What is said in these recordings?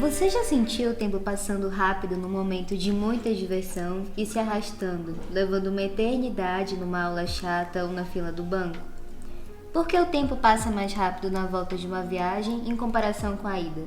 Você já sentiu o tempo passando rápido no momento de muita diversão e se arrastando, levando uma eternidade numa aula chata ou na fila do banco? Por que o tempo passa mais rápido na volta de uma viagem em comparação com a ida?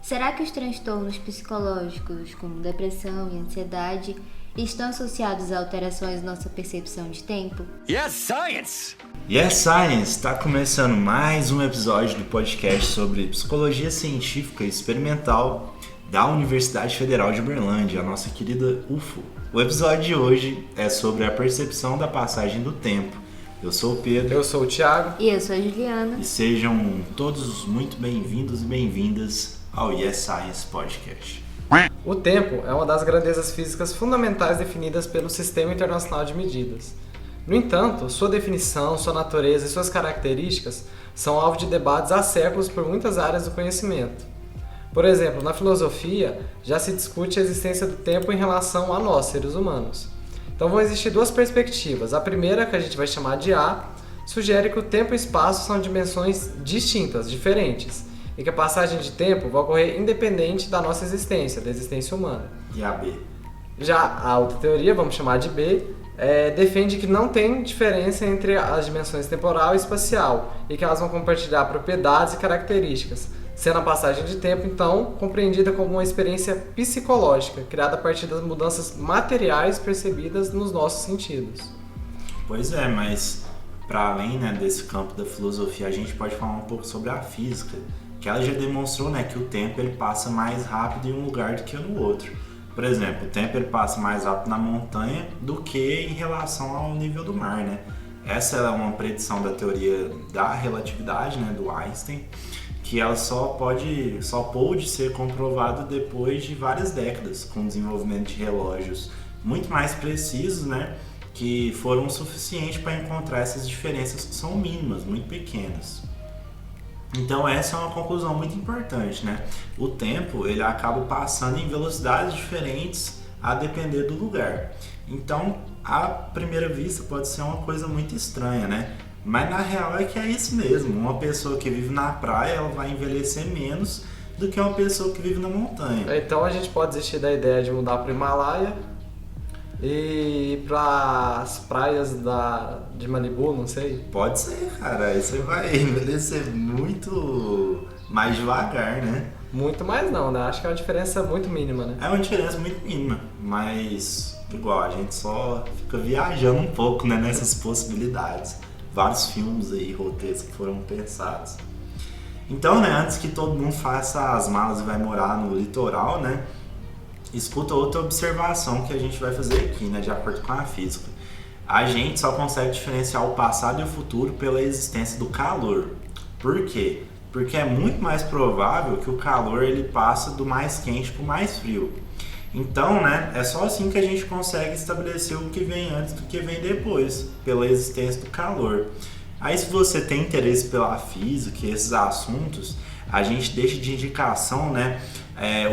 Será que os transtornos psicológicos, como depressão e ansiedade, estão associados a alterações na nossa percepção de tempo? Yes, science! Yes, Science! Está começando mais um episódio do podcast sobre psicologia científica e experimental da Universidade Federal de Uberlândia, a nossa querida UFO. O episódio de hoje é sobre a percepção da passagem do tempo. Eu sou o Pedro. Eu sou o Thiago. E eu sou a Juliana. E sejam todos muito bem-vindos e bem-vindas ao Yes Science Podcast. O tempo é uma das grandezas físicas fundamentais definidas pelo Sistema Internacional de Medidas. No entanto, sua definição, sua natureza e suas características são alvo de debates há séculos por muitas áreas do conhecimento. Por exemplo, na filosofia, já se discute a existência do tempo em relação a nós, seres humanos. Então vão existir duas perspectivas. A primeira, que a gente vai chamar de A, sugere que o tempo e o espaço são dimensões distintas, diferentes, e que a passagem de tempo vai ocorrer independente da nossa existência, da existência humana. E a B? Já a outra teoria, vamos chamar de B, defende que não tem diferença entre as dimensões temporal e espacial e que elas vão compartilhar propriedades e características, sendo a passagem de tempo, então, compreendida como uma experiência psicológica, criada a partir das mudanças materiais percebidas nos nossos sentidos. Pois é, mas para além, desse campo da filosofia, a gente pode falar um pouco sobre a física, que ela já demonstrou, que o tempo ele passa mais rápido em um lugar do que no outro. Por exemplo, o tempo ele passa mais rápido na montanha do que em relação ao nível do mar, Essa é uma predição da teoria da relatividade, do Einstein, que ela só pôde ser comprovada depois de várias décadas, com o desenvolvimento de relógios muito mais precisos, que foram suficientes para encontrar essas diferenças que são mínimas, muito pequenas. Então essa é uma conclusão muito importante, O tempo ele acaba passando em velocidades diferentes a depender do lugar. Então, à primeira vista pode ser uma coisa muito estranha, Mas na real é que é isso mesmo. Uma pessoa que vive na praia, ela vai envelhecer menos do que uma pessoa que vive na montanha. Então a gente pode desistir da ideia de mudar para o Himalaia e para as praias de Malibu, não sei. Pode ser, cara. Aí você vai envelhecer muito mais devagar, Muito mais não, Acho que é uma diferença muito mínima, É uma diferença muito mínima, mas igual, a gente só fica viajando um pouco, nessas possibilidades. Vários filmes aí, roteiros que foram pensados. Então, antes que todo mundo faça as malas e vai morar no litoral, escuta outra observação que a gente vai fazer aqui, de acordo com a física. A gente só consegue diferenciar o passado e o futuro pela existência do calor. Por quê? Porque é muito mais provável que o calor ele passa do mais quente para o mais frio. Então, é só assim que a gente consegue estabelecer o que vem antes do que vem depois, pela existência do calor. Aí, se você tem interesse pela física e esses assuntos, a gente deixa de indicação,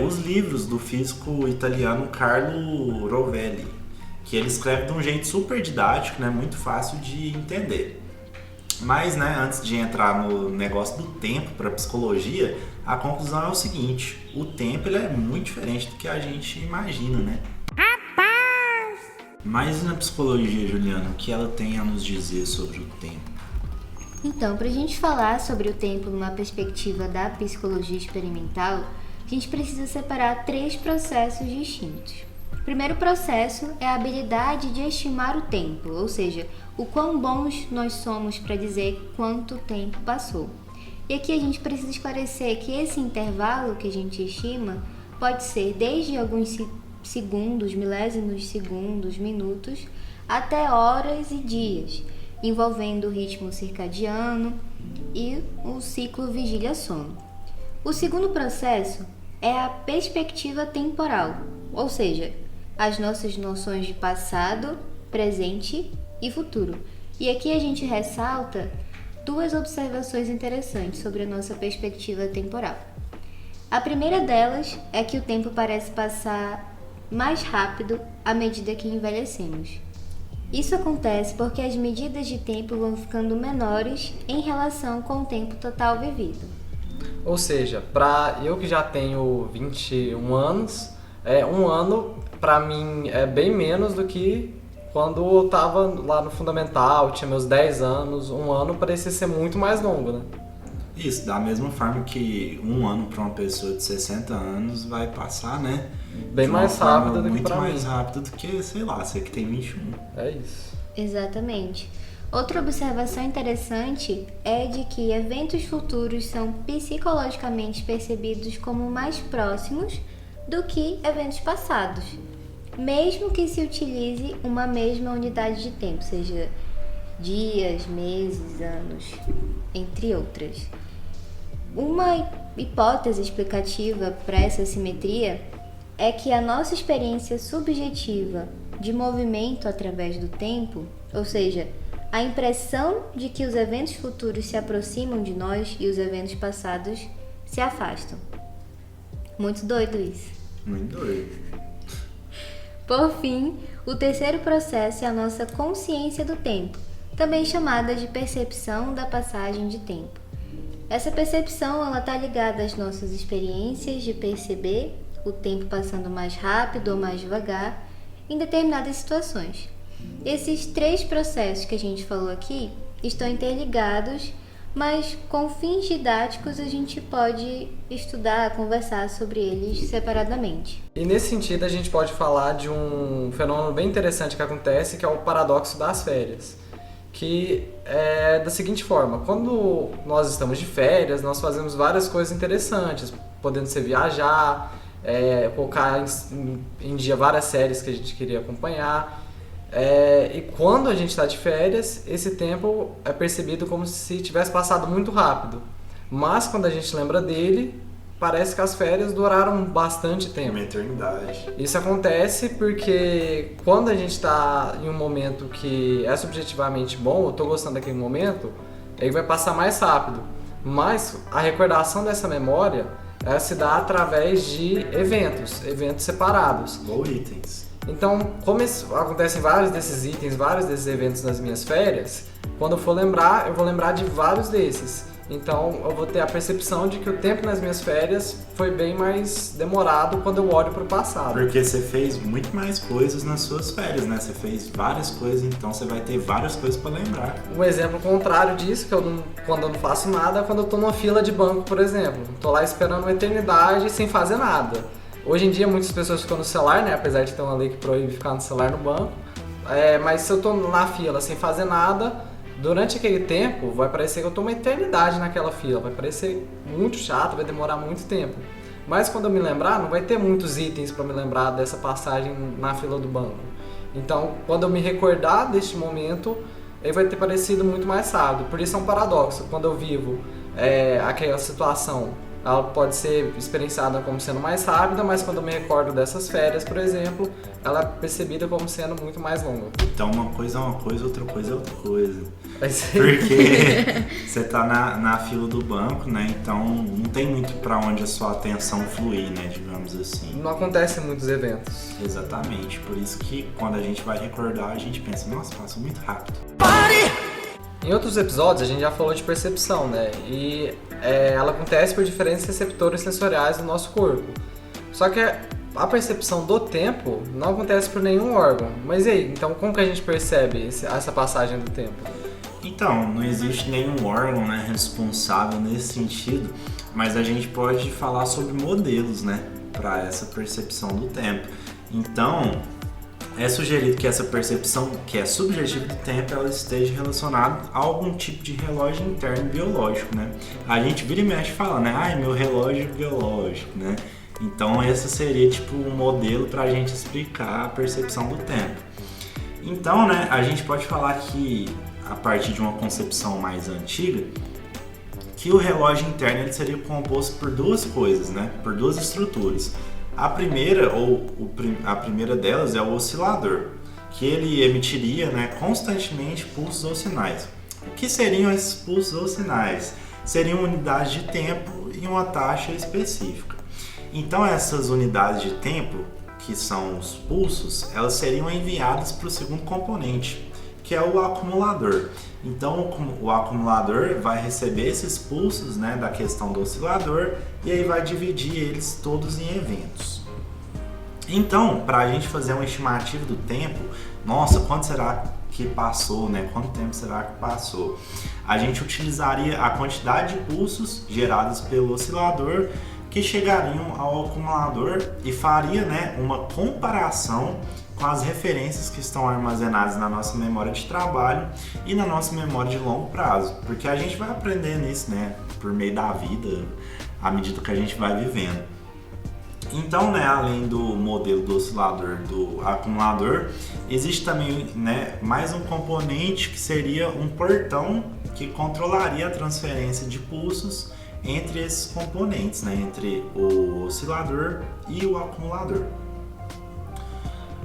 os livros do físico italiano Carlo Rovelli, que ele escreve de um jeito super didático, muito fácil de entender. Mas, antes de entrar no negócio do tempo para psicologia, a conclusão é o seguinte: o tempo ele é muito diferente do que a gente imagina, Rapaz! Mas na psicologia, Juliana, o que ela tem a nos dizer sobre o tempo? Então, para a gente falar sobre o tempo numa perspectiva da psicologia experimental, a gente precisa separar 3 processos distintos. O primeiro processo é a habilidade de estimar o tempo, ou seja, o quão bons nós somos para dizer quanto tempo passou. E aqui a gente precisa esclarecer que esse intervalo que a gente estima pode ser desde alguns segundos, milésimos de segundos, minutos, até horas e dias, envolvendo o ritmo circadiano e o ciclo vigília-sono. O segundo processo é a perspectiva temporal, ou seja, as nossas noções de passado, presente e futuro. E aqui a gente ressalta 2 observações interessantes sobre a nossa perspectiva temporal. A primeira delas é que o tempo parece passar mais rápido à medida que envelhecemos. Isso acontece porque as medidas de tempo vão ficando menores em relação com o tempo total vivido. Ou seja, para eu que já tenho 21 anos, um ano para mim é bem menos do que quando eu estava lá no fundamental, tinha meus 10 anos, um ano parecia ser muito mais longo, né? Isso, da mesma forma que um ano para uma pessoa de 60 anos vai passar, né? Bem mais rápido do que para mim. Muito mais rápido do que, sei lá, você que tem 21. É isso. Exatamente. Outra observação interessante é de que eventos futuros são psicologicamente percebidos como mais próximos do que eventos passados, mesmo que se utilize uma mesma unidade de tempo, seja dias, meses, anos, entre outras. Uma hipótese explicativa para essa simetria é que a nossa experiência subjetiva de movimento através do tempo, ou seja, a impressão de que os eventos futuros se aproximam de nós e os eventos passados se afastam. Muito doido isso. Muito doido. Por fim, o terceiro processo é a nossa consciência do tempo, também chamada de percepção da passagem de tempo. Essa percepção está ligada às nossas experiências de perceber o tempo passando mais rápido ou mais devagar em determinadas situações. Esses 3 processos que a gente falou aqui estão interligados, mas com fins didáticos a gente pode estudar, conversar sobre eles separadamente. E nesse sentido a gente pode falar de um fenômeno bem interessante que acontece, que é o paradoxo das férias. Que é da seguinte forma: quando nós estamos de férias, nós fazemos várias coisas interessantes, podendo ser viajar, colocar em dia várias séries que a gente queria acompanhar. E quando a gente está de férias, esse tempo é percebido como se tivesse passado muito rápido. Mas quando a gente lembra dele, parece que as férias duraram bastante tempo. Uma eternidade. Isso acontece porque quando a gente está em um momento que é subjetivamente bom, eu estou gostando daquele momento, ele vai passar mais rápido. Mas a recordação dessa memória se dá através de eventos separados. Ou itens. Então, como acontecem vários desses itens, vários desses eventos nas minhas férias, quando eu for lembrar, eu vou lembrar de vários desses. Então, eu vou ter a percepção de que o tempo nas minhas férias foi bem mais demorado quando eu olho para o passado. Porque você fez muito mais coisas nas suas férias, né? Você fez várias coisas, então você vai ter várias coisas para lembrar. Um exemplo contrário disso, quando eu não faço nada, é quando eu estou numa fila de banco, por exemplo. Estou lá esperando uma eternidade sem fazer nada. Hoje em dia muitas pessoas ficam no celular, né? Apesar de ter uma lei que proíbe ficar no celular no banco. Mas se eu estou na fila sem fazer nada, durante aquele tempo vai parecer que eu estou uma eternidade naquela fila. Vai parecer muito chato, vai demorar muito tempo. Mas quando eu me lembrar, não vai ter muitos itens para me lembrar dessa passagem na fila do banco. Então, quando eu me recordar deste momento, ele vai ter parecido muito mais rápido. Por isso é um paradoxo. Quando eu vivo aquela situação, ela pode ser experienciada como sendo mais rápida, mas quando eu me recordo dessas férias, por exemplo, ela é percebida como sendo muito mais longa. Então uma coisa é uma coisa, outra coisa é outra coisa. Porque você tá na fila do banco, né? Então não tem muito pra onde a sua atenção fluir, né? Digamos assim. não acontecem muitos eventos. Exatamente. Por isso que quando a gente vai recordar, a gente pensa, nossa, passou muito rápido. Em outros episódios a gente já falou de percepção, né? E ela acontece por diferentes receptores sensoriais do nosso corpo. Só que a percepção do tempo não acontece por nenhum órgão. Mas e aí? Então como que a gente percebe essa passagem do tempo? Então, não existe nenhum órgão, né, responsável nesse sentido, mas a gente pode falar sobre modelos, né, para essa percepção do tempo. Então, é sugerido que essa percepção, que é subjetiva do tempo, ela esteja relacionada a algum tipo de relógio interno biológico, né? A gente vira e mexe e fala, né? Ai, meu relógio biológico, né? Então, esse seria tipo um modelo para a gente explicar a percepção do tempo. Então, né, a gente pode falar que, a partir de uma concepção mais antiga, que o relógio interno ele seria composto por duas coisas, né? Por duas estruturas. A primeira delas é o oscilador, que ele emitiria, né, constantemente pulsos ou sinais. O que seriam esses pulsos ou sinais? Seriam unidades de tempo e uma taxa específica. Então essas unidades de tempo, que são os pulsos, elas seriam enviadas para o segundo componente, que é o acumulador. Então o acumulador vai receber esses pulsos, né, da questão do oscilador e aí vai dividir eles todos em eventos. Então, para a gente fazer uma estimativa do tempo, nossa, quanto será que passou, né? Quanto tempo será que passou? A gente utilizaria a quantidade de pulsos gerados pelo oscilador que chegariam ao acumulador e faria, né, uma comparação com as referências que estão armazenadas na nossa memória de trabalho e na nossa memória de longo prazo, porque a gente vai aprendendo isso, né, por meio da vida, à medida que a gente vai vivendo. Então, né, além do modelo do oscilador do acumulador, existe também, né, mais um componente que seria um portão que controlaria a transferência de pulsos entre esses componentes, né, entre o oscilador e o acumulador.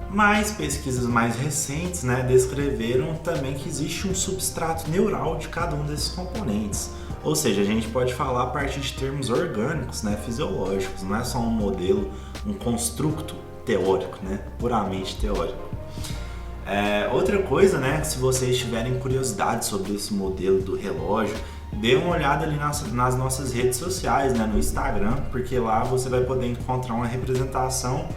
Mas pesquisas mais recentes, né, descreveram também que existe um substrato neural de cada um desses componentes. Ou seja, a gente pode falar a partir de termos orgânicos, né, fisiológicos, não é só um modelo, um construto teórico, né, puramente teórico. Outra coisa, né, se vocês tiverem curiosidade sobre esse modelo do relógio, dê uma olhada ali nas nossas redes sociais, né, no Instagram, porque lá você vai poder encontrar uma representação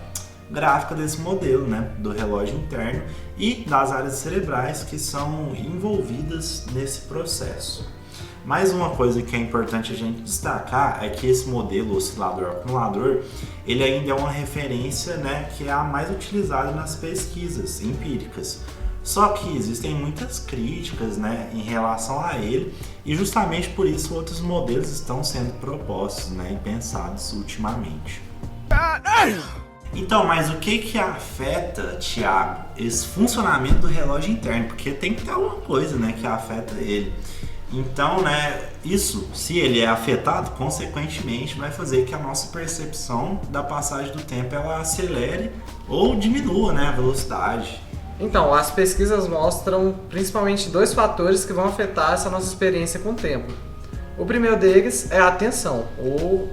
gráfica desse modelo, né, do relógio interno e das áreas cerebrais que são envolvidas nesse processo. Mais uma coisa que é importante a gente destacar é que esse modelo oscilador-acumulador, ele ainda é uma referência, né, que é a mais utilizada nas pesquisas empíricas. Só que existem muitas críticas, né, em relação a ele e justamente por isso outros modelos estão sendo propostos, né, e pensados ultimamente. Então, mas o que afeta, Thiago, esse funcionamento do relógio interno? Porque tem que ter alguma coisa, né, que afeta ele. Então, né, isso, se ele é afetado, consequentemente vai fazer que a nossa percepção da passagem do tempo ela acelere ou diminua, né, a velocidade. Então, as pesquisas mostram principalmente dois fatores que vão afetar essa nossa experiência com o tempo. O primeiro deles é a atenção, ou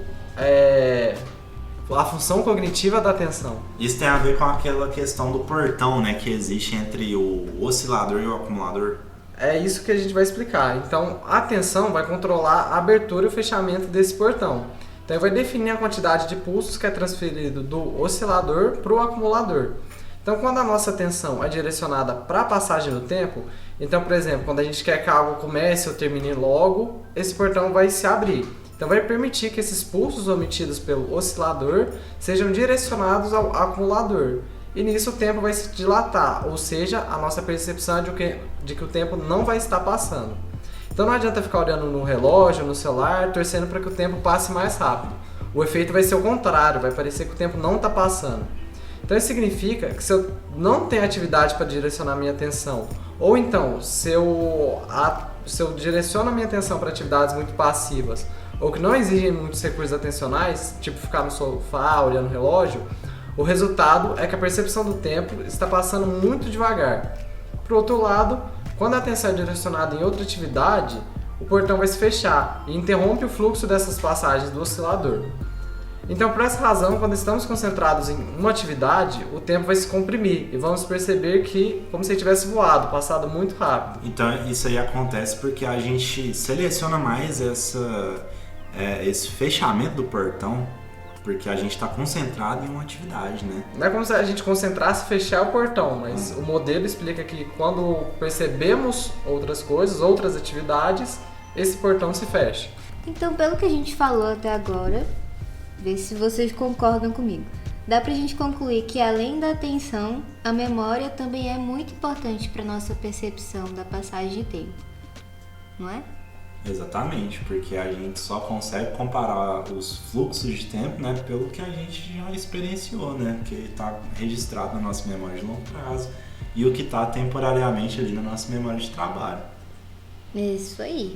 a função cognitiva da atenção. Isso tem a ver com aquela questão do portão, né, que existe entre o oscilador e o acumulador. É isso que a gente vai explicar. Então, a atenção vai controlar a abertura e o fechamento desse portão. Então, vai definir a quantidade de pulsos que é transferido do oscilador para o acumulador. Então, quando a nossa atenção é direcionada para a passagem do tempo, então, por exemplo, quando a gente quer que algo comece ou termine logo, esse portão vai se abrir. Então, vai permitir que esses pulsos omitidos pelo oscilador sejam direcionados ao acumulador. E nisso o tempo vai se dilatar, ou seja, a nossa percepção é de que o tempo não vai estar passando. Então não adianta ficar olhando no relógio, no celular, torcendo para que o tempo passe mais rápido. O efeito vai ser o contrário, vai parecer que o tempo não está passando. Então isso significa que se eu não tenho atividade para direcionar minha atenção, ou então se eu direciono a minha atenção para atividades muito passivas, ou que não exigem muitos recursos atencionais, tipo ficar no sofá olhando o relógio, o resultado é que a percepção do tempo está passando muito devagar. Por outro lado, quando a atenção é direcionada em outra atividade, o portão vai se fechar e interrompe o fluxo dessas passagens do oscilador. Então, por essa razão, quando estamos concentrados em uma atividade, o tempo vai se comprimir e vamos perceber que, como se tivesse voado, passado muito rápido. Então, isso aí acontece porque a gente seleciona mais esse fechamento do portão, porque a gente está concentrado em uma atividade, né? Não é como se a gente concentrasse e fechar o portão, mas o modelo explica que quando percebemos outras coisas, outras atividades, esse portão se fecha. Então, pelo que a gente falou até agora, vê se vocês concordam comigo. Dá pra gente concluir que além da atenção, a memória também é muito importante para nossa percepção da passagem de tempo, não é? Exatamente, porque a gente só consegue comparar os fluxos de tempo, né, pelo que a gente já experienciou, né, que está registrado na nossa memória de longo prazo e o que está temporariamente ali na nossa memória de trabalho. Isso aí.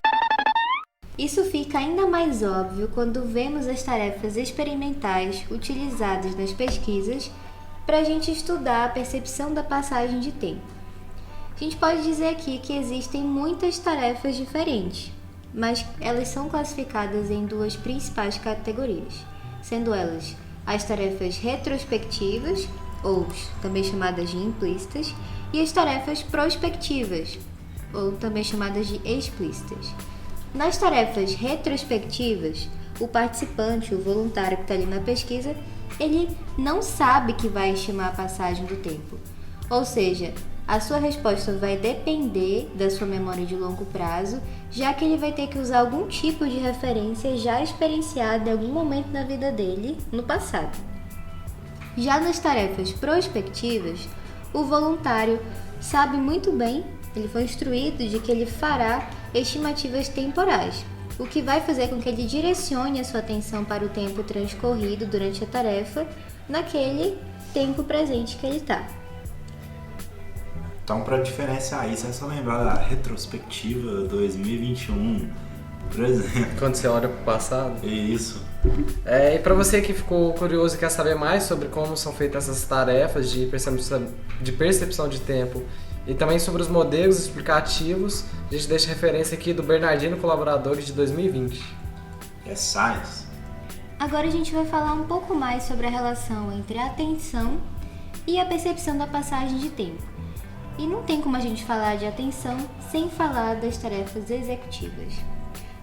Isso fica ainda mais óbvio quando vemos as tarefas experimentais utilizadas nas pesquisas para a gente estudar a percepção da passagem de tempo. A gente pode dizer aqui que existem muitas tarefas diferentes, mas elas são classificadas em duas principais categorias, sendo elas as tarefas retrospectivas, ou também chamadas de implícitas, e as tarefas prospectivas, ou também chamadas de explícitas. Nas tarefas retrospectivas, o participante, o voluntário que está ali na pesquisa, ele não sabe que vai estimar a passagem do tempo. Ou seja, a sua resposta vai depender da sua memória de longo prazo, já que ele vai ter que usar algum tipo de referência já experienciada em algum momento da vida dele no passado. Já nas tarefas prospectivas, o voluntário sabe muito bem, ele foi instruído de que ele fará estimativas temporais, o que vai fazer com que ele direcione a sua atenção para o tempo transcorrido durante a tarefa naquele tempo presente que ele está. Então, para diferenciar isso, é só lembrar da retrospectiva 2021, por exemplo. Quando você olha para o passado. Isso. E para você que ficou curioso e quer saber mais sobre como são feitas essas tarefas de percepção de tempo e também sobre os modelos explicativos, a gente deixa referência aqui do Bernardino Colaboradores de 2020. É Science. Agora a gente vai falar um pouco mais sobre a relação entre a atenção e a percepção da passagem de tempo. E não tem como a gente falar de atenção sem falar das tarefas executivas.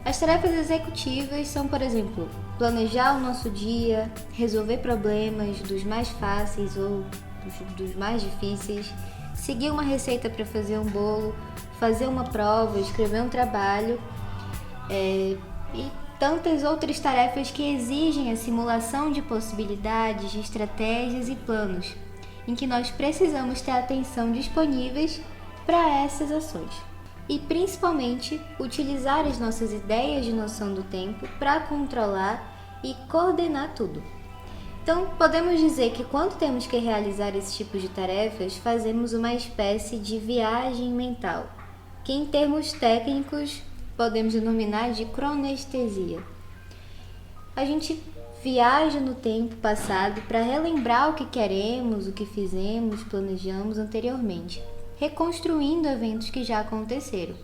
As tarefas executivas são, por exemplo, planejar o nosso dia, resolver problemas dos mais fáceis ou dos mais difíceis, seguir uma receita para fazer um bolo, fazer uma prova, escrever um trabalho e tantas outras tarefas que exigem a simulação de possibilidades, de estratégias e planos, em que nós precisamos ter atenção disponíveis para essas ações. E principalmente utilizar as nossas ideias de noção do tempo para controlar e coordenar tudo. Então, podemos dizer que quando temos que realizar esse tipo de tarefas, fazemos uma espécie de viagem mental, que em termos técnicos podemos denominar de cronestesia. A gente viaja no tempo passado para relembrar o que queremos, o que fizemos, planejamos anteriormente, reconstruindo eventos que já aconteceram.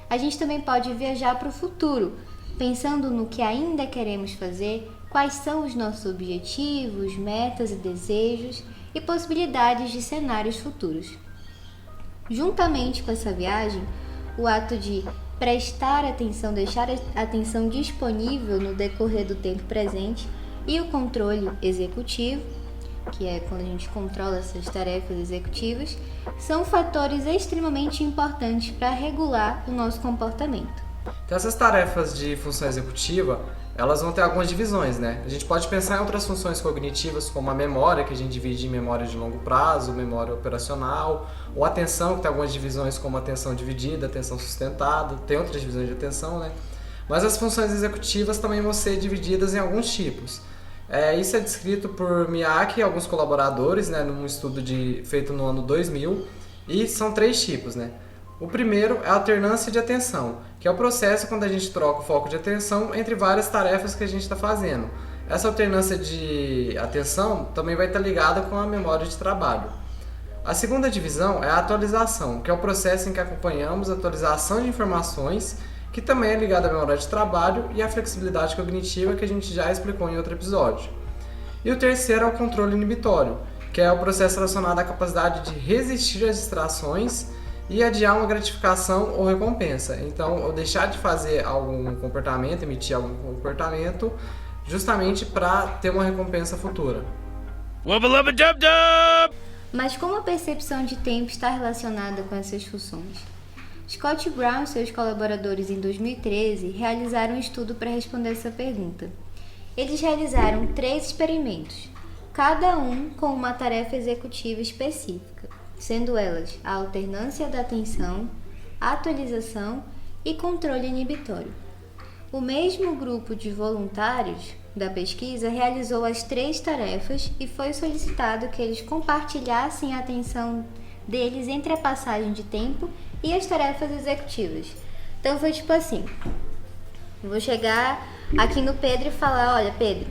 A gente também pode viajar para o futuro, pensando no que ainda queremos fazer, quais são os nossos objetivos, metas e desejos e possibilidades de cenários futuros. Juntamente com essa viagem, o ato de prestar atenção, deixar a atenção disponível no decorrer do tempo presente e o controle executivo, que é quando a gente controla essas tarefas executivas, são fatores extremamente importantes para regular o nosso comportamento. Então essas tarefas de função executiva, elas vão ter algumas divisões, né? A gente pode pensar em outras funções cognitivas, como a memória, que a gente divide em memória de longo prazo, memória operacional, ou atenção, que tem algumas divisões como atenção dividida, atenção sustentada, tem outras divisões de atenção, né? Mas as funções executivas também vão ser divididas em alguns tipos. Isso é descrito por Miyake e alguns colaboradores, né, num estudo feito no ano 2000, e são 3 tipos, né? O primeiro é a alternância de atenção, que é o processo quando a gente troca o foco de atenção entre várias tarefas que a gente está fazendo. Essa alternância de atenção também vai estar ligada com a memória de trabalho. A segunda divisão é a atualização, que é o processo em que acompanhamos a atualização de informações, que também é ligada à memória de trabalho e à flexibilidade cognitiva, que a gente já explicou em outro episódio. E o terceiro é o controle inibitório, que é o processo relacionado à capacidade de resistir às distrações e adiar uma gratificação ou recompensa. Então, eu deixar de fazer algum comportamento, emitir algum comportamento, justamente para ter uma recompensa futura. Mas como a percepção de tempo está relacionada com essas funções? Scott Brown e seus colaboradores em 2013 realizaram um estudo para responder essa pergunta. Eles realizaram 3 experimentos, cada um com uma tarefa executiva específica, sendo elas a alternância da atenção, atualização e controle inibitório. O mesmo grupo de voluntários da pesquisa realizou as 3 tarefas e foi solicitado que eles compartilhassem a atenção deles entre a passagem de tempo e as tarefas executivas. Então foi tipo assim, eu vou chegar aqui no Pedro e falar, olha Pedro,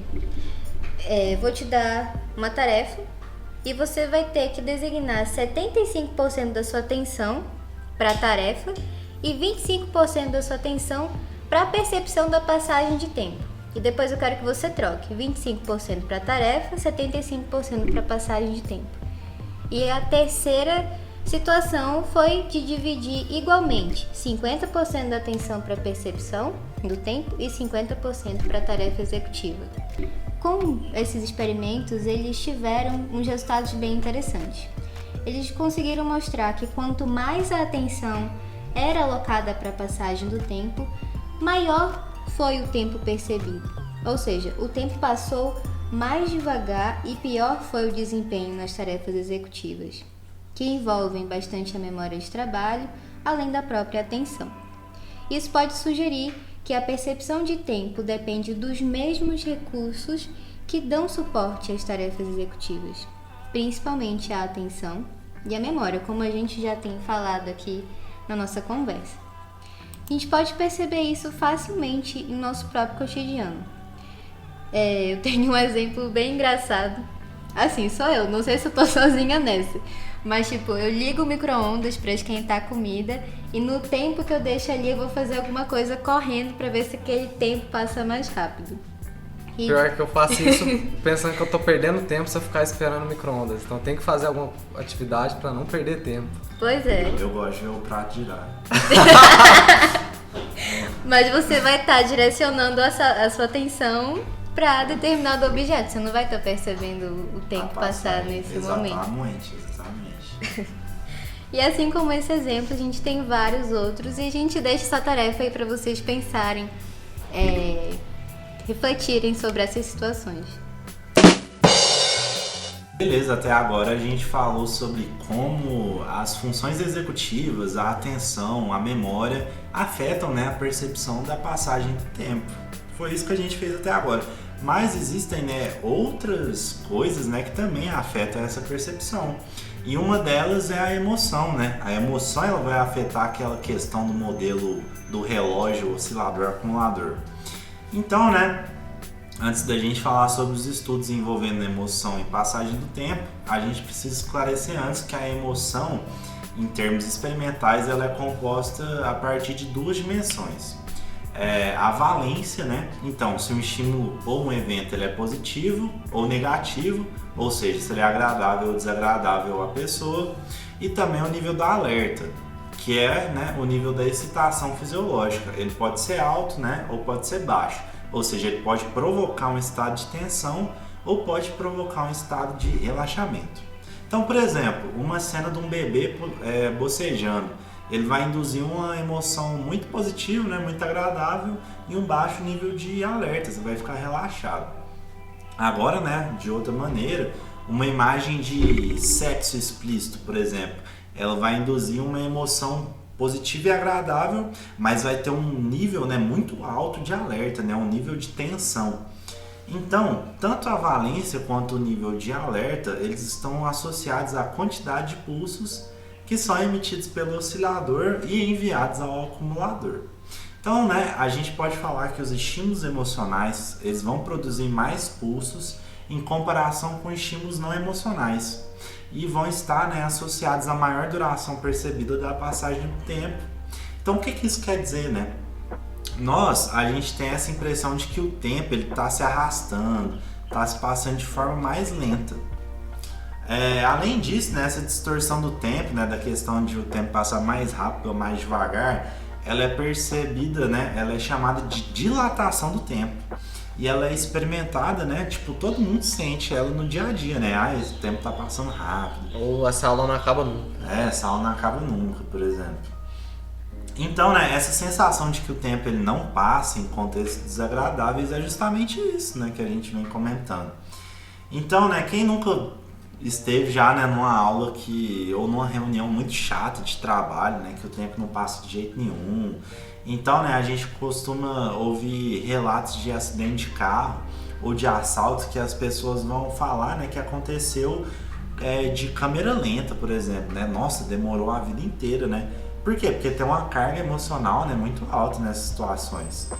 vou te dar uma tarefa e você vai ter que designar 75% da sua atenção para a tarefa e 25% da sua atenção para a percepção da passagem de tempo. E depois eu quero que você troque 25% para a tarefa, 75% para a passagem de tempo. E a terceira situação foi de dividir igualmente 50% da atenção para a percepção do tempo e 50% para a tarefa executiva. Com esses experimentos, eles tiveram uns resultados bem interessantes. Eles conseguiram mostrar que quanto mais a atenção era alocada para a passagem do tempo, maior foi o tempo percebido. Ou seja, o tempo passou mais devagar e pior foi o desempenho nas tarefas executivas, que envolvem bastante a memória de trabalho, além da própria atenção. Isso pode sugerir que a percepção de tempo depende dos mesmos recursos que dão suporte às tarefas executivas, principalmente a atenção e a memória, como a gente já tem falado aqui na nossa conversa. A gente pode perceber isso facilmente em nosso próprio cotidiano. Eu tenho um exemplo bem engraçado. Assim, sou eu, não sei se eu tô sozinha nessa. Mas eu ligo o micro-ondas pra esquentar a comida e no tempo que eu deixo ali eu vou fazer alguma coisa correndo pra ver se aquele tempo passa mais rápido. Pior que eu faço isso pensando que eu tô perdendo tempo se eu ficar esperando o micro-ondas. Então tem que fazer alguma atividade pra não perder tempo. Pois é. Eu gosto de ver o prato girar. Mas você vai estar direcionando a sua atenção para determinado objeto. Você não vai estar percebendo o tempo passar nesse momento. Exatamente. E assim como esse exemplo, a gente tem vários outros e a gente deixa essa tarefa aí para vocês pensarem, refletirem sobre essas situações. Beleza, até agora a gente falou sobre como as funções executivas, a atenção, a memória afetam, né, a percepção da passagem do tempo. Foi isso que a gente fez até agora. Mas existem, né, outras coisas, né, que também afetam essa percepção. E uma delas é a emoção, né? A emoção ela vai afetar aquela questão do modelo do relógio oscilador-acumulador. Então, né, antes da gente falar sobre os estudos envolvendo emoção e passagem do tempo, a gente precisa esclarecer antes que a emoção, em termos experimentais, ela é composta a partir de duas dimensões. A valência, né? Então, se um estímulo ou um evento ele é positivo ou negativo, ou seja, se ele é agradável ou desagradável à pessoa, e também o nível do alerta, que é, né, o nível da excitação fisiológica. Ele pode ser alto, né, ou pode ser baixo, ou seja, ele pode provocar um estado de tensão ou pode provocar um estado de relaxamento. Então, por exemplo, uma cena de um bebê bocejando, ele vai induzir uma emoção muito positiva, né, muito agradável, e um baixo nível de alerta, você vai ficar relaxado. Agora, né, de outra maneira, uma imagem de sexo explícito, por exemplo, ela vai induzir uma emoção positiva e agradável, mas vai ter um nível, né, muito alto de alerta, né, um nível de tensão. Então, tanto a valência quanto o nível de alerta, eles estão associados à quantidade de pulsos que são emitidos pelo oscilador e enviados ao acumulador. Então, né, a gente pode falar que os estímulos emocionais eles vão produzir mais pulsos em comparação com estímulos não emocionais e vão estar, né, associados à maior duração percebida da passagem do tempo. Então, o que isso quer dizer, né? A gente tem essa impressão de que o tempo está se arrastando, está se passando de forma mais lenta. Além disso, né, essa distorção do tempo, né, da questão de o tempo passar mais rápido ou mais devagar, ela é percebida, né, ela é chamada de dilatação do tempo. E ela é experimentada, né, todo mundo sente ela no dia a dia, né, esse tempo tá passando rápido. Ou essa aula não acaba nunca. Essa aula não acaba nunca, por exemplo. Então, né, essa sensação de que o tempo ele não passa em contextos desagradáveis é justamente isso, né, que a gente vem comentando. Então, né, quem nunca esteve já, né, numa aula ou numa reunião muito chata de trabalho, né, que o tempo não passa de jeito nenhum. Então, né, a gente costuma ouvir relatos de acidente de carro ou de assalto que as pessoas vão falar, né, que aconteceu de câmera lenta, por exemplo, né? Nossa, demorou a vida inteira, né? Por quê? Porque tem uma carga emocional, né, muito alta nessas situações.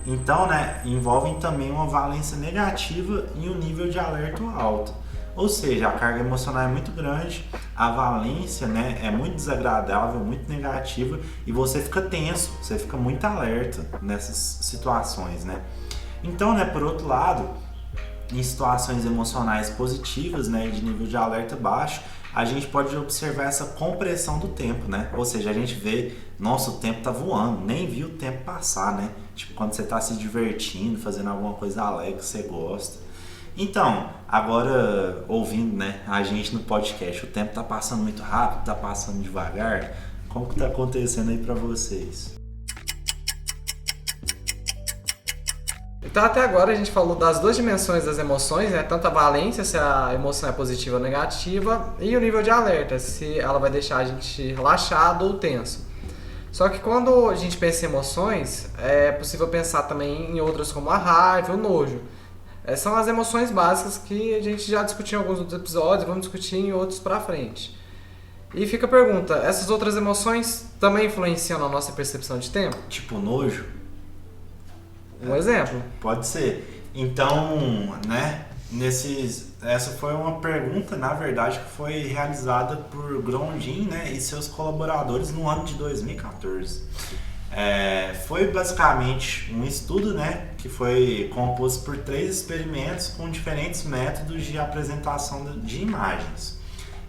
Então, né, envolvem também uma valência negativa e um nível de alerta alto. Ou seja, a carga emocional é muito grande, a valência, né, é muito desagradável, muito negativa e você fica tenso, você fica muito alerta nessas situações, né? Então, né, por outro lado, em situações emocionais positivas, né, de nível de alerta baixo, a gente pode observar essa compressão do tempo, né? Ou seja, a gente vê, nossa, o tempo tá voando, nem viu o tempo passar, né? Tipo, quando você tá se divertindo, fazendo alguma coisa alegre que você gosta. Então, agora, ouvindo, né, a gente no podcast, o tempo tá passando muito rápido, tá passando devagar. Como que tá acontecendo aí pra vocês? Então até agora a gente falou das duas dimensões das emoções, né? Tanto a valência, se a emoção é positiva ou negativa, e o nível de alerta, se ela vai deixar a gente relaxado ou tenso. Só que quando a gente pensa em emoções, é possível pensar também em outras como a raiva, o nojo. São as emoções básicas que a gente já discutiu em alguns outros episódios, vamos discutir em outros pra frente. E fica a pergunta, essas outras emoções também influenciam na nossa percepção de tempo? Tipo nojo? Um exemplo. Pode ser. Então, né, essa foi uma pergunta, na verdade, que foi realizada por Grondin, né, e seus colaboradores no ano de 2014. Foi basicamente um estudo, né, que foi composto por 3 experimentos com diferentes métodos de apresentação de imagens.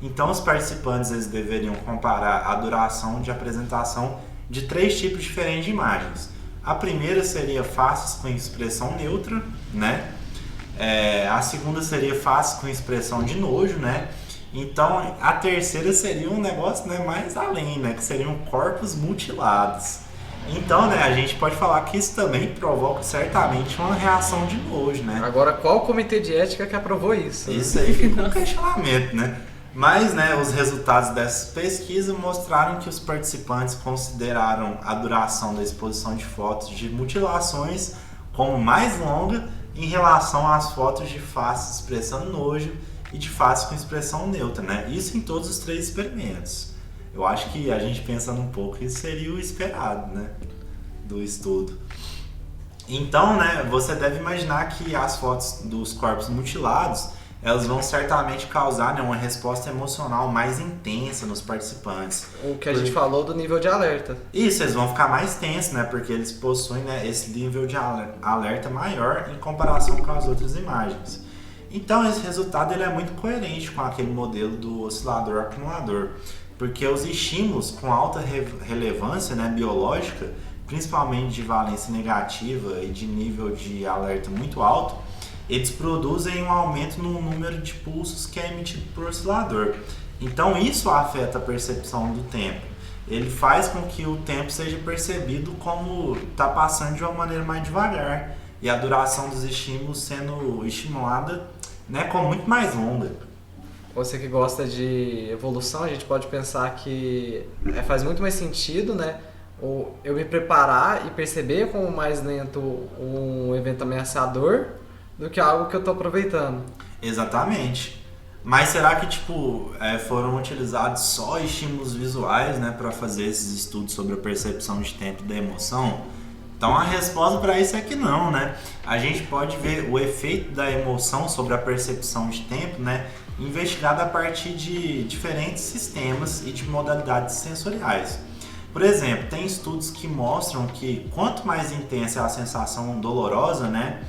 Então, os participantes eles deveriam comparar a duração de apresentação de 3 tipos diferentes de imagens. A primeira seria faces com expressão neutra, né? A segunda seria faces com expressão de nojo, né? Então, a terceira seria um negócio, né, mais além, né? Que seriam corpos mutilados. Então, né, a gente pode falar que isso também provoca certamente uma reação de nojo, né? Agora, qual comitê de ética que aprovou isso? Isso aí fica um questionamento, né? Mas, né, os resultados dessa pesquisa mostraram que os participantes consideraram a duração da exposição de fotos de mutilações como mais longa em relação às fotos de faces expressando nojo e de faces com expressão neutra, né? Isso em todos os 3 experimentos. Eu acho que a gente pensando um pouco, isso seria o esperado, né, do estudo. Então, né, você deve imaginar que as fotos dos corpos mutilados elas vão certamente causar, né, uma resposta emocional mais intensa nos participantes. O que a gente falou do nível de alerta. Isso, eles vão ficar mais tensos, né, porque eles possuem, né, esse nível de alerta maior em comparação com as outras imagens. Então, esse resultado ele é muito coerente com aquele modelo do oscilador acumulador, porque os estímulos com alta relevância, né, biológica, principalmente de valência negativa e de nível de alerta muito alto, eles produzem um aumento no número de pulsos que é emitido por oscilador. Então isso afeta a percepção do tempo. Ele faz com que o tempo seja percebido como está passando de uma maneira mais devagar e a duração dos estímulos sendo estimulada, né, como muito mais longa. Você que gosta de evolução, a gente pode pensar que faz muito mais sentido, né, eu me preparar e perceber como mais lento um evento ameaçador do que algo que eu estou aproveitando. Exatamente. Mas será que foram utilizados só estímulos visuais, né, para fazer esses estudos sobre a percepção de tempo e da emoção? Então a resposta para isso é que não, né? A gente pode ver o efeito da emoção sobre a percepção de tempo, né, investigado a partir de diferentes sistemas e de modalidades sensoriais. Por exemplo, tem estudos que mostram que quanto mais intensa é a sensação dolorosa, né,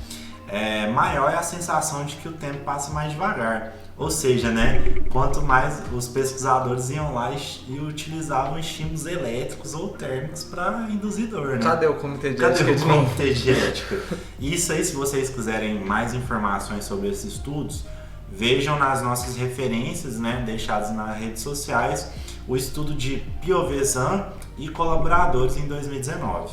maior é a sensação de que o tempo passa mais devagar. Ou seja, né, quanto mais os pesquisadores iam lá e utilizavam estímulos elétricos ou térmicos para induzir dor, né? Cadê o comitê de ética? Cadê o comitê de ética? Isso aí, se vocês quiserem mais informações sobre esses estudos, vejam nas nossas referências, né, deixadas nas redes sociais, o estudo de Piovesan e colaboradores em 2019.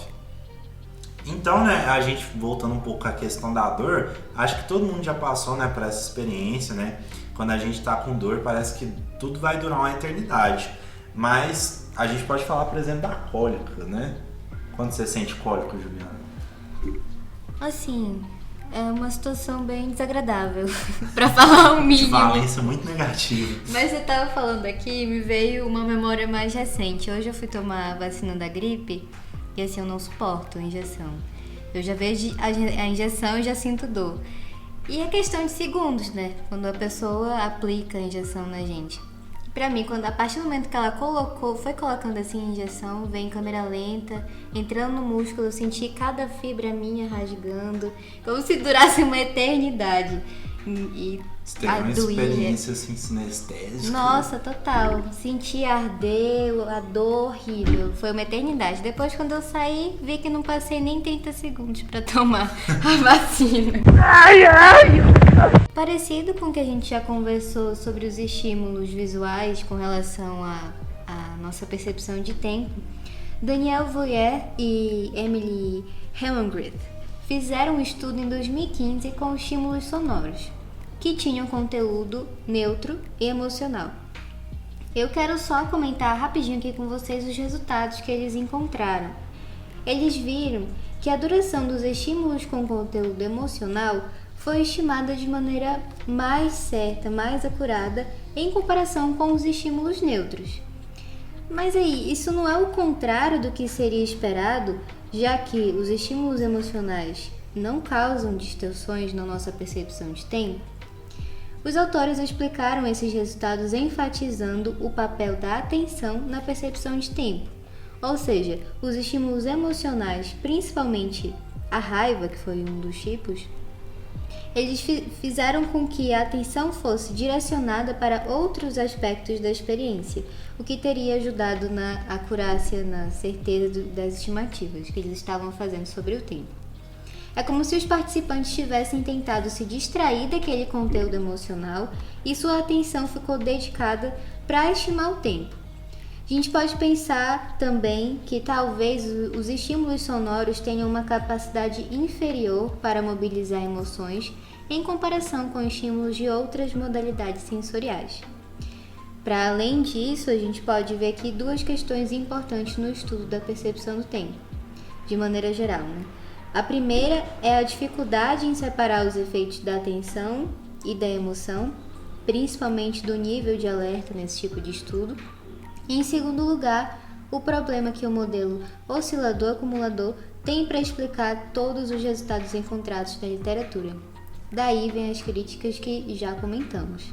Então, né, a gente voltando um pouco à questão da dor, acho que todo mundo já passou, né, por essa experiência, né? Quando a gente tá com dor, parece que tudo vai durar uma eternidade. Mas a gente pode falar, por exemplo, da cólica, né? Quando você sente cólica, Juliana? Assim, é uma situação bem desagradável, pra falar o mínimo. De valência muito negativa. Mas você tava falando aqui, me veio uma memória mais recente. Hoje eu fui tomar a vacina da gripe. E assim, eu não suporto a injeção. Eu já vejo a injeção e já sinto dor. E é questão de segundos, né? Quando a pessoa aplica a injeção na gente. Pra mim, a partir do momento que ela foi colocando assim a injeção, vem em câmera lenta, entrando no músculo, eu senti cada fibra minha rasgando, como se durasse uma eternidade. e Você teve uma experiência assim, sinestésica? Nossa, total. Senti arder, a dor horrível. Foi uma eternidade. Depois, quando eu saí, vi que não passei nem 30 segundos pra tomar a vacina. Parecido com o que a gente já conversou sobre os estímulos visuais com relação à nossa percepção de tempo, Daniel Voyer e Emily Hemmergrith fizeram um estudo em 2015 com estímulos sonoros, que tinham conteúdo neutro e emocional. Eu quero só comentar rapidinho aqui com vocês os resultados que eles encontraram. Eles viram que a duração dos estímulos com conteúdo emocional foi estimada de maneira mais certa, mais acurada, em comparação com os estímulos neutros. Mas aí, isso não é o contrário do que seria esperado, já que os estímulos emocionais não causam distorções na nossa percepção de tempo? Os autores explicaram esses resultados enfatizando o papel da atenção na percepção de tempo. Ou seja, os estímulos emocionais, principalmente a raiva, que foi um dos tipos, eles fizeram com que a atenção fosse direcionada para outros aspectos da experiência, o que teria ajudado na acurácia, na certeza das estimativas que eles estavam fazendo sobre o tempo. É como se os participantes tivessem tentado se distrair daquele conteúdo emocional e sua atenção ficou dedicada para estimar o tempo. A gente pode pensar também que talvez os estímulos sonoros tenham uma capacidade inferior para mobilizar emoções em comparação com estímulos de outras modalidades sensoriais. Para além disso, a gente pode ver aqui duas questões importantes no estudo da percepção do tempo, de maneira geral, A primeira é a dificuldade em separar os efeitos da atenção e da emoção, principalmente do nível de alerta nesse tipo de estudo. E, em segundo lugar, o problema que o modelo oscilador-acumulador tem para explicar todos os resultados encontrados na literatura. Daí vem as críticas que já comentamos.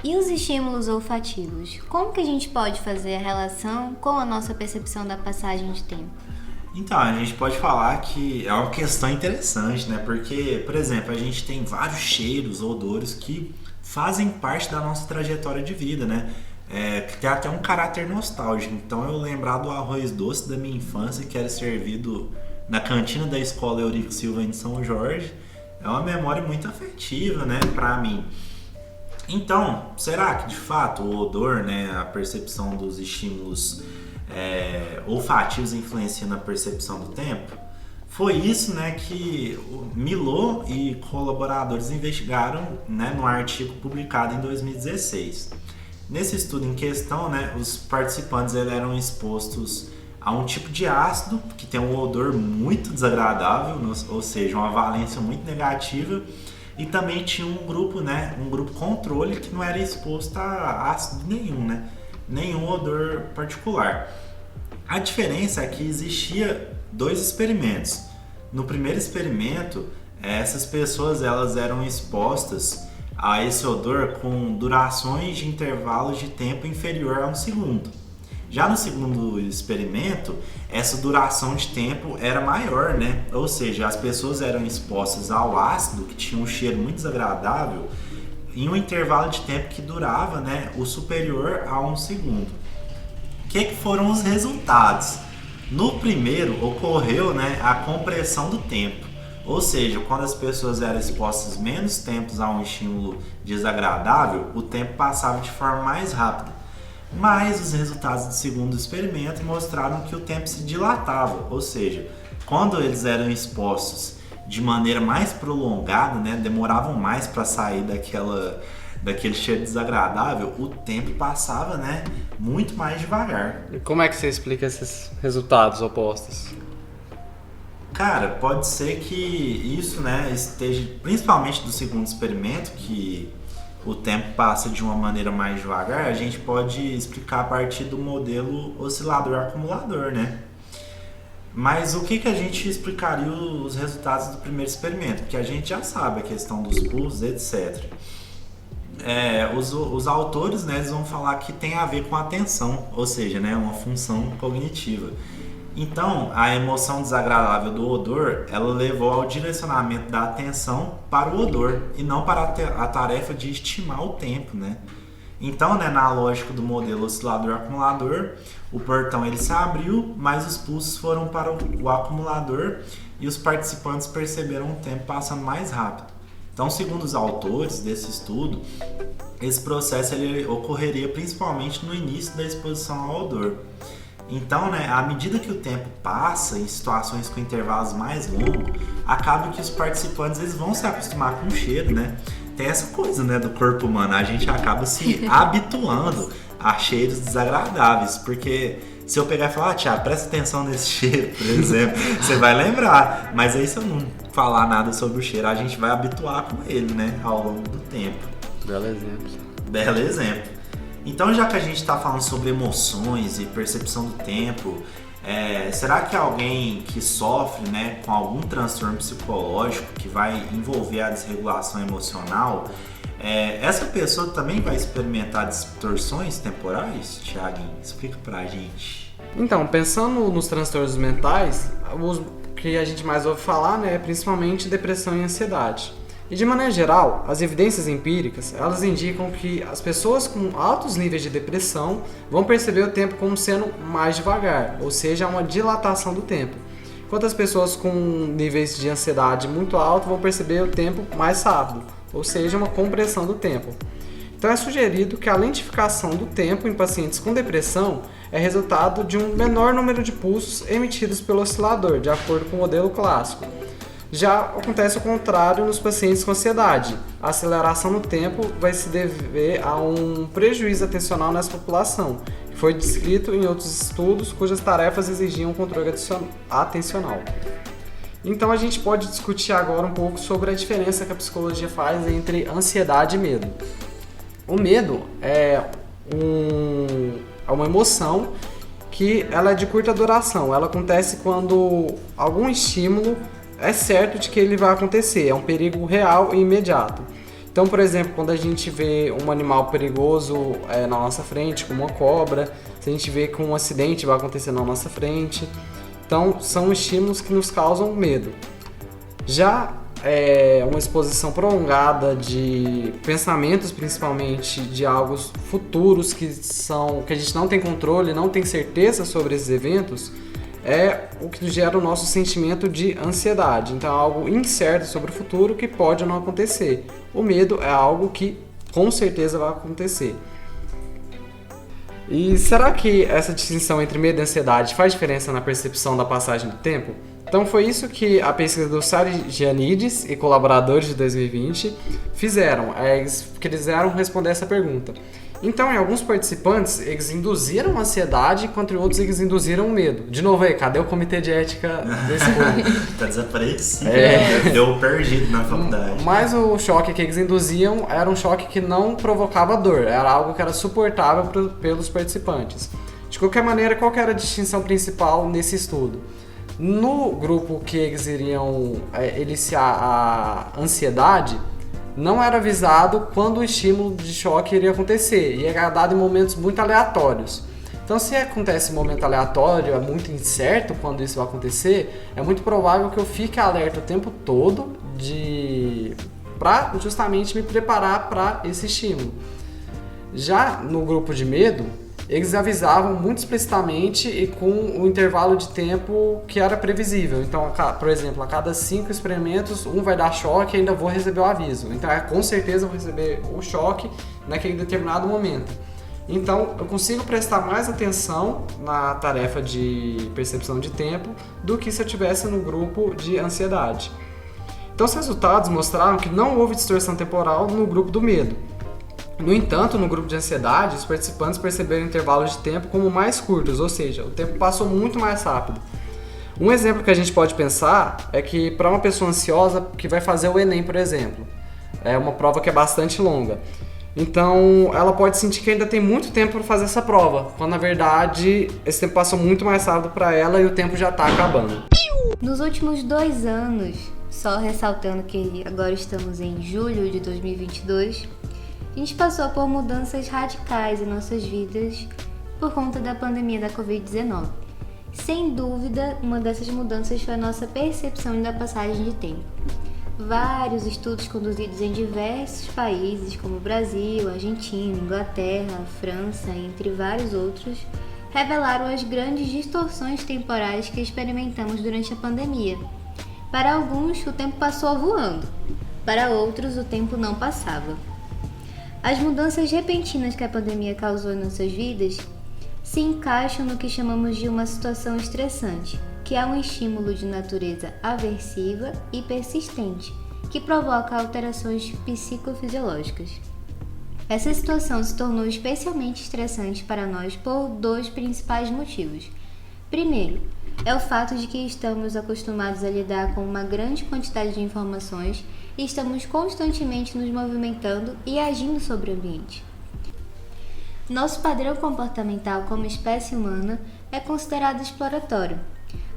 E os estímulos olfativos? Como que a gente pode fazer a relação com a nossa percepção da passagem de tempo? Então, a gente pode falar que é uma questão interessante, né? Porque, por exemplo, a gente tem vários cheiros, odores que fazem parte da nossa trajetória de vida, né? Que tem até um caráter nostálgico. Então, eu lembrar do arroz doce da minha infância, que era servido na cantina da escola Eurico Silva em São Jorge, é uma memória muito afetiva, né, pra mim. Então, será que de fato o odor, né, a percepção dos estímulos olfativos influencia na percepção do tempo? Foi isso, né, que o Milot e colaboradores investigaram, né, no artigo publicado em 2016. Nesse estudo em questão, né, os participantes eram expostos a um tipo de ácido que tem um odor muito desagradável, ou seja, uma valência muito negativa, e também tinha um grupo, né, um grupo controle que não era exposto a ácido nenhum, né, nenhum odor particular. A diferença é que existia dois experimentos. No primeiro experimento, essas pessoas elas eram expostas a esse odor com durações de intervalos de tempo inferior a 1 segundo. Já no segundo experimento, essa duração de tempo era maior, né? Ou seja, as pessoas eram expostas ao ácido, que tinha um cheiro muito desagradável, em um intervalo de tempo que durava, né, o superior a 1 segundo. O que foram os resultados? No primeiro, ocorreu, né, a compressão do tempo. Ou seja, quando as pessoas eram expostas menos tempos a um estímulo desagradável, o tempo passava de forma mais rápida. Mas os resultados do segundo experimento mostraram que o tempo se dilatava, ou seja, quando eles eram expostos de maneira mais prolongada, né, demoravam mais para sair daquele cheiro desagradável, o tempo passava, né, muito mais devagar. E como é que você explica esses resultados opostos? Cara, pode ser que isso, né, esteja principalmente do segundo experimento, que o tempo passa de uma maneira mais devagar, a gente pode explicar a partir do modelo oscilador-acumulador, né? Mas o que a gente explicaria os resultados do primeiro experimento? Porque a gente já sabe a questão dos pulsos, etc. Os autores, né, eles vão falar que tem a ver com a atenção, ou seja, né, uma função cognitiva. Então, a emoção desagradável do odor, ela levou ao direcionamento da atenção para o odor e não para a tarefa de estimar o tempo, né? Então, né, na lógica do modelo oscilador-acumulador, o portão ele se abriu, mas os pulsos foram para o acumulador e os participantes perceberam o tempo passando mais rápido. Então, segundo os autores desse estudo, esse processo ele ocorreria principalmente no início da exposição ao odor. Então, né, à medida que o tempo passa em situações com intervalos mais longos, acaba que os participantes eles vão se acostumar com o cheiro, né? Tem essa coisa, né, do corpo humano, a gente acaba se habituando a cheiros desagradáveis, porque se eu pegar e falar, Thiago, presta atenção nesse cheiro, por exemplo, você vai lembrar, mas aí se eu não falar nada sobre o cheiro, a gente vai habituar com ele, né, ao longo do tempo. Belo exemplo. Belo exemplo. Então, já que a gente está falando sobre emoções e percepção do tempo, será que alguém que sofre, né, com algum transtorno psicológico que vai envolver a desregulação emocional, essa pessoa também vai experimentar distorções temporais? Thiaguinho, explica pra gente. Então, pensando nos transtornos mentais, os que a gente mais ouve falar, né, é principalmente depressão e ansiedade. E de maneira geral, as evidências empíricas, elas indicam que as pessoas com altos níveis de depressão vão perceber o tempo como sendo mais devagar, ou seja, uma dilatação do tempo. Enquanto as pessoas com níveis de ansiedade muito altos vão perceber o tempo mais rápido, ou seja, uma compressão do tempo. Então é sugerido que a lentificação do tempo em pacientes com depressão é resultado de um menor número de pulsos emitidos pelo oscilador, de acordo com o modelo clássico. Já acontece o contrário nos pacientes com ansiedade. A aceleração no tempo vai se dever a um prejuízo atencional nessa população, que foi descrito em outros estudos cujas tarefas exigiam controle atencional. Então a gente pode discutir agora um pouco sobre a diferença que a psicologia faz entre ansiedade e medo. O medo é uma emoção que ela é de curta duração. Ela acontece quando algum estímulo é certo de que ele vai acontecer, é um perigo real e imediato. Então, por exemplo, quando a gente vê um animal perigoso na nossa frente, como uma cobra, se a gente vê que um acidente vai acontecer na nossa frente, então são estímulos que nos causam medo. Já uma exposição prolongada de pensamentos, principalmente de algo futuros que a gente não tem controle, não tem certeza sobre esses eventos, é o que gera o nosso sentimento de ansiedade. Então é algo incerto sobre o futuro que pode ou não acontecer. O medo é algo que com certeza vai acontecer. E será que essa distinção entre medo e ansiedade faz diferença na percepção da passagem do tempo? Então foi isso que a pesquisa do Sarigianides e colaboradores de 2020 fizeram. Eles quiseram responder essa pergunta. Então, em alguns participantes, eles induziram ansiedade, enquanto em outros eles induziram medo. De novo aí, cadê o comitê de ética desse povo? Tá desaparecido. Deu perdido na faculdade. Mas o choque que eles induziam era um choque que não provocava dor. Era algo que era suportável pelos participantes. De qualquer maneira, qual que era a distinção principal nesse estudo? No grupo que eles iriam eliciar a ansiedade, não era avisado quando o estímulo de choque iria acontecer, e era dado em momentos muito aleatórios. Então, se acontece em momento aleatório, é muito incerto quando isso vai acontecer, é muito provável que eu fique alerta o tempo todo para justamente me preparar para esse estímulo. Já no grupo de medo, eles avisavam muito explicitamente e com um intervalo de tempo que era previsível. Então, por exemplo, a cada 5 experimentos, um vai dar choque e ainda vou receber o aviso. Então, com certeza eu vou receber o choque naquele determinado momento. Então, eu consigo prestar mais atenção na tarefa de percepção de tempo do que se eu estivesse no grupo de ansiedade. Então, os resultados mostraram que não houve distorção temporal no grupo do medo. No entanto, no grupo de ansiedade, os participantes perceberam intervalos de tempo como mais curtos, ou seja, o tempo passou muito mais rápido. Um exemplo que a gente pode pensar é que para uma pessoa ansiosa que vai fazer o Enem, por exemplo, é uma prova que é bastante longa. Então, ela pode sentir que ainda tem muito tempo para fazer essa prova, quando na verdade esse tempo passou muito mais rápido para ela e o tempo já está acabando. Nos últimos 2 anos, só ressaltando que agora estamos em julho de 2022, a gente passou por mudanças radicais em nossas vidas por conta da pandemia da Covid-19. Sem dúvida, uma dessas mudanças foi a nossa percepção da passagem de tempo. Vários estudos conduzidos em diversos países, como Brasil, Argentina, Inglaterra, França, entre vários outros, revelaram as grandes distorções temporais que experimentamos durante a pandemia. Para alguns, o tempo passou voando. Para outros, o tempo não passava. As mudanças repentinas que a pandemia causou em nossas vidas se encaixam no que chamamos de uma situação estressante, que é um estímulo de natureza aversiva e persistente, que provoca alterações psicofisiológicas. Essa situação se tornou especialmente estressante para nós por dois principais motivos. Primeiro, é o fato de que estamos acostumados a lidar com uma grande quantidade de informações e estamos constantemente nos movimentando e agindo sobre o ambiente. Nosso padrão comportamental como espécie humana é considerado exploratório.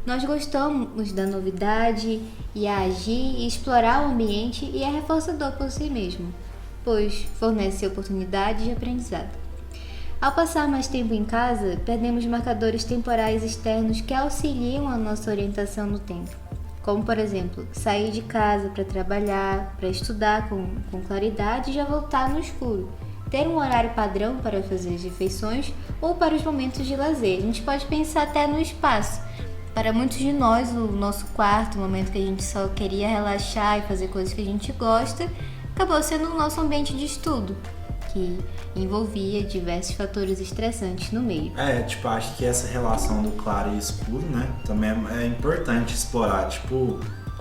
Nós gostamos da novidade e a agir e explorar o ambiente e é reforçador por si mesmo, pois fornece oportunidades de aprendizado. Ao passar mais tempo em casa, perdemos marcadores temporais externos que auxiliam a nossa orientação no tempo, como por exemplo, sair de casa para trabalhar, para estudar com claridade e já voltar no escuro. Ter um horário padrão para fazer as refeições ou para os momentos de lazer. A gente pode pensar até no espaço. Para muitos de nós, o nosso quarto, o momento que a gente só queria relaxar e fazer coisas que a gente gosta, acabou sendo o nosso ambiente de estudo, que envolvia diversos fatores estressantes no meio. Acho que essa relação do claro e escuro, né, também é importante explorar,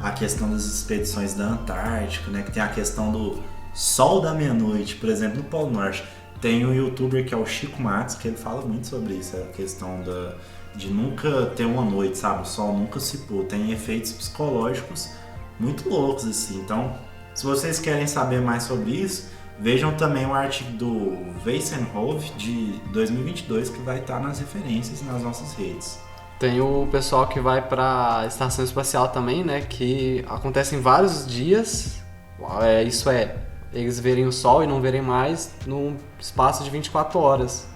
a questão das expedições da Antártica, né, que tem a questão do Sol da meia-noite, por exemplo, no Polo Norte. Tem um youtuber que é o Chico Matos, que ele fala muito sobre isso, a questão de nunca ter uma noite, sabe? O sol nunca se pôr. Tem efeitos psicológicos muito loucos, assim. Então, se vocês querem saber mais sobre isso, vejam também o artigo do Weissenhoff de 2022, que vai estar nas referências nas nossas redes. Tem o pessoal que vai para a estação espacial também, né? Que acontece em vários dias. Isso é, eles verem o sol e não verem mais num espaço de 24 horas.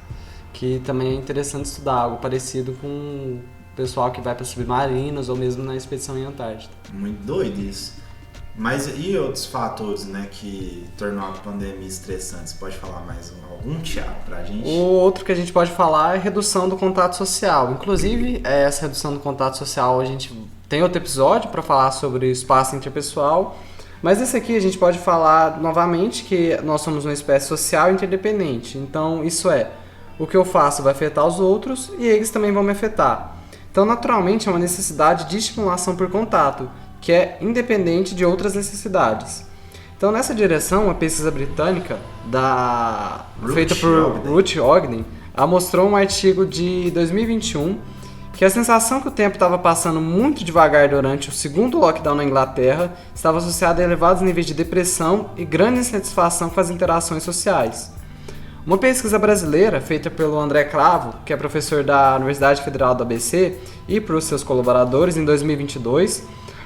Que também é interessante estudar, algo parecido com o pessoal que vai para submarinos ou mesmo na expedição em Antártida. Muito doido isso. Mas e outros fatores, né, que tornam a pandemia estressante? Você pode falar mais algum, Thiago, pra gente? O outro que a gente pode falar é a redução do contato social. Inclusive, essa redução do contato social, a gente tem outro episódio para falar sobre o espaço interpessoal. Mas esse aqui a gente pode falar novamente que nós somos uma espécie social interdependente. Então, isso é, o que eu faço vai afetar os outros e eles também vão me afetar. Então, naturalmente, é uma necessidade de estimulação por contato, que é independente de outras necessidades. Então, nessa direção, a pesquisa britânica feita por Ruth Ogden mostrou um artigo de 2021 que a sensação que o tempo estava passando muito devagar durante o segundo lockdown na Inglaterra estava associada a elevados níveis de depressão e grande insatisfação com as interações sociais. Uma pesquisa brasileira, feita pelo André Cravo, que é professor da Universidade Federal do ABC, e por seus colaboradores em 2022,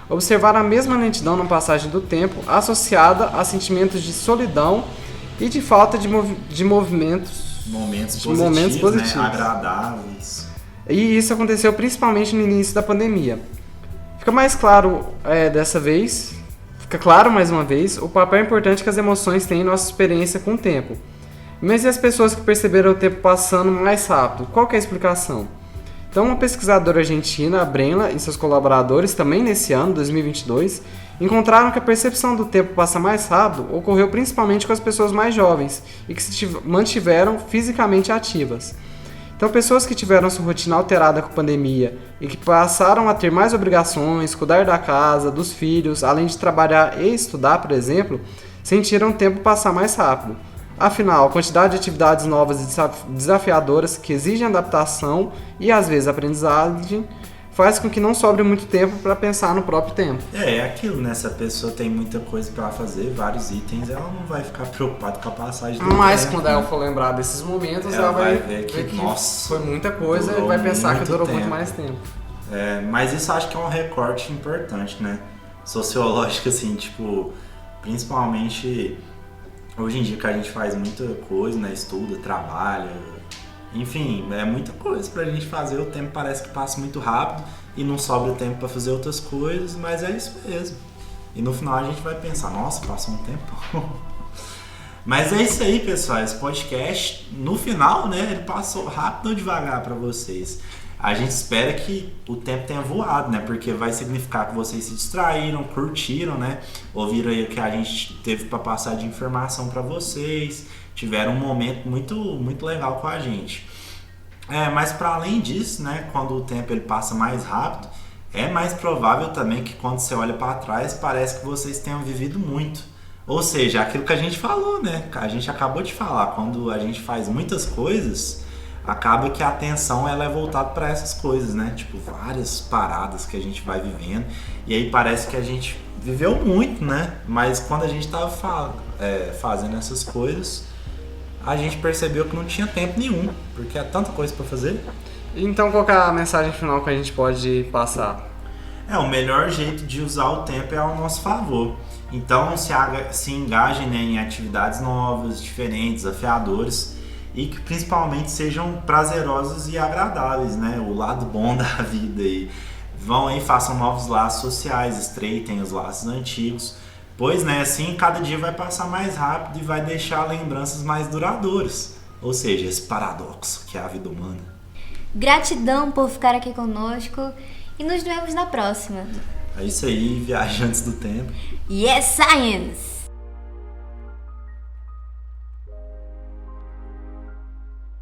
observaram a mesma lentidão na passagem do tempo associada a sentimentos de solidão e de falta de momentos positivos. Né? Agradáveis. E isso aconteceu principalmente no início da pandemia. Fica claro mais uma vez o papel importante que as emoções têm em nossa experiência com o tempo. Mas e as pessoas que perceberam o tempo passando mais rápido? Qual que é a explicação? Então, uma pesquisadora argentina, a Brenla, e seus colaboradores, também nesse ano, 2022, encontraram que a percepção do tempo passar mais rápido ocorreu principalmente com as pessoas mais jovens e que se mantiveram fisicamente ativas. Então, pessoas que tiveram sua rotina alterada com a pandemia e que passaram a ter mais obrigações, cuidar da casa, dos filhos, além de trabalhar e estudar, por exemplo, sentiram o tempo passar mais rápido. Afinal, a quantidade de atividades novas e desafiadoras que exigem adaptação e, às vezes, aprendizagem, faz com que não sobre muito tempo para pensar no próprio tempo. É aquilo, né? Se a pessoa tem muita coisa para fazer, vários itens, ela não vai ficar preocupada com a passagem do tempo. Mas quando ela for lembrar desses momentos, ela vai ver que nossa, foi muita coisa e vai pensar que durou muito mais tempo. Mas isso acho que é um recorte importante, né? Sociológico, assim, principalmente hoje em dia que a gente faz muita coisa, né? Estuda, trabalha, Enfim, é muita coisa pra gente fazer, o tempo parece que passa muito rápido e não sobra tempo pra fazer outras coisas, mas é isso mesmo. E no final a gente vai pensar, nossa, passou um tempo. Mas é isso aí, pessoal, esse podcast, no final, né, ele passou rápido ou devagar pra vocês. A gente espera que o tempo tenha voado, né, porque vai significar que vocês se distraíram, curtiram, né, ouviram aí o que a gente teve pra passar de informação pra vocês, tiveram um momento muito, muito legal com a gente. Mas para além disso, né, quando o tempo ele passa mais rápido, é mais provável também que quando você olha para trás, parece que vocês tenham vivido muito. Ou seja, aquilo que a gente falou, né? A gente acabou de falar, quando a gente faz muitas coisas, acaba que a atenção ela é voltada para essas coisas, né? Tipo, várias paradas que a gente vai vivendo, e aí parece que a gente viveu muito, né? Mas quando a gente estava fazendo essas coisas, a gente percebeu que não tinha tempo nenhum, porque é tanta coisa para fazer. Então, qual que é a mensagem final que a gente pode passar? O melhor jeito de usar o tempo é ao nosso favor. Então, se engajem, né, em atividades novas, diferentes, desafiadoras e que principalmente sejam prazerosas e agradáveis, né? O lado bom da vida aí. Vão aí, façam novos laços sociais, estreitem os laços antigos, pois, né, assim cada dia vai passar mais rápido e vai deixar lembranças mais duradouras. Ou seja, esse paradoxo que é a vida humana. Gratidão por ficar aqui conosco e nos vemos na próxima. É isso aí, viajantes do tempo. Yes, Science!